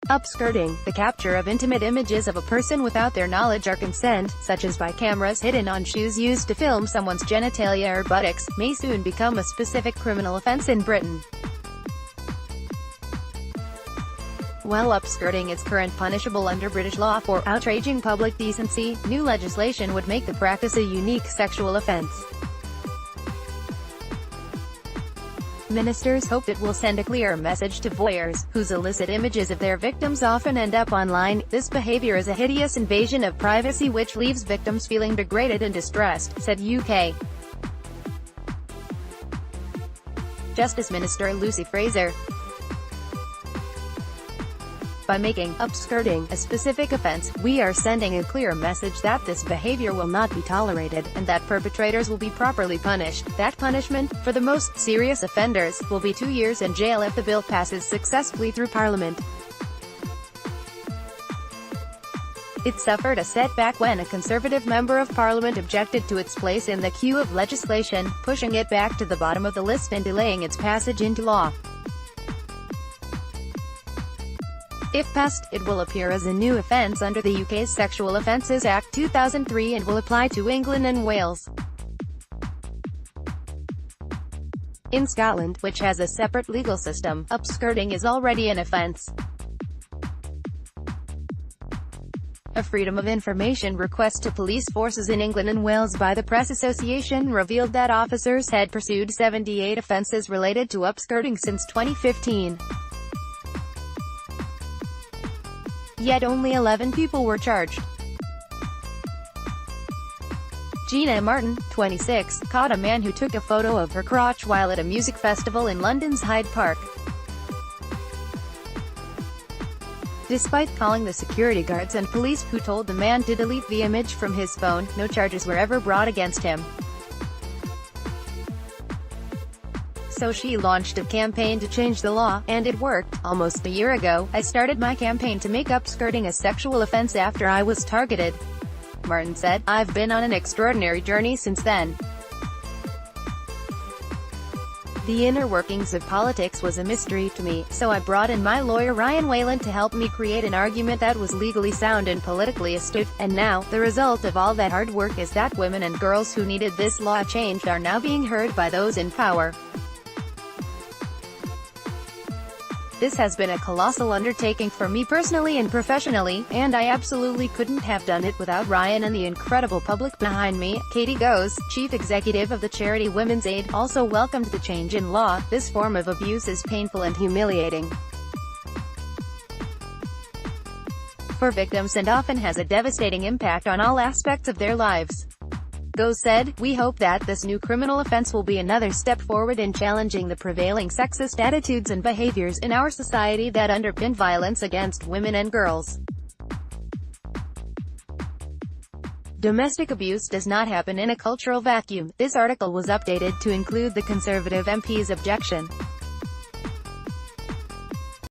Upskirting, the capture of intimate images of a person without their knowledge or consent, such as by cameras hidden on shoes used to film someone's genitalia or buttocks, may soon become a specific criminal offence in Britain. While upskirting is currently punishable under British law for outraging public decency, new legislation would make the practice a unique sexual offence. Ministers hope it will send a clear message to voyeurs, whose illicit images of their victims often end up online. This behavior is a hideous invasion of privacy which leaves victims feeling degraded and distressed, said UK Justice Minister Lucy Fraser. By making upskirting a specific offence, we are sending a clear message that this behavior will not be tolerated, and that perpetrators will be properly punished. That punishment, for the most serious offenders, will be 2 years in jail if the bill passes successfully through Parliament. It suffered a setback when a Conservative Member of Parliament objected to its place in the queue of legislation, pushing it back to the bottom of the list and delaying its passage into law. If passed, it will appear as a new offence under the UK's Sexual Offences Act 2003 and will apply to England and Wales. In Scotland, which has a separate legal system, upskirting is already an offence. A Freedom of Information request to police forces in England and Wales by the Press Association revealed that officers had pursued 78 offences related to upskirting since 2015. Yet only 11 people were charged. Gina Martin, 26, caught a man who took a photo of her crotch while at a music festival in London's Hyde Park. Despite calling the security guards and police, who told the man to delete the image from his phone, no charges were ever brought against him. So she launched a campaign to change the law, and it worked. Almost a year ago, I started my campaign to make upskirting a sexual offence after I was targeted, Martin said. I've been on an extraordinary journey since then. The inner workings of politics was a mystery to me, so I brought in my lawyer Ryan Wayland to help me create an argument that was legally sound and politically astute. And now, the result of all that hard work is that women and girls who needed this law changed are now being heard by those in power. This has been a colossal undertaking for me personally and professionally, and I absolutely couldn't have done it without Ryan and the incredible public behind me. Katie Goes, chief executive of the charity Women's Aid, also welcomed the change in law. This form of abuse is painful and humiliating for victims and often has a devastating impact on all aspects of their lives. Goes said, we hope that this new criminal offence will be another step forward in challenging the prevailing sexist attitudes and behaviours in our society that underpin violence against women and girls. Domestic abuse does not happen in a cultural vacuum. This article was updated to include the Conservative MP's objection.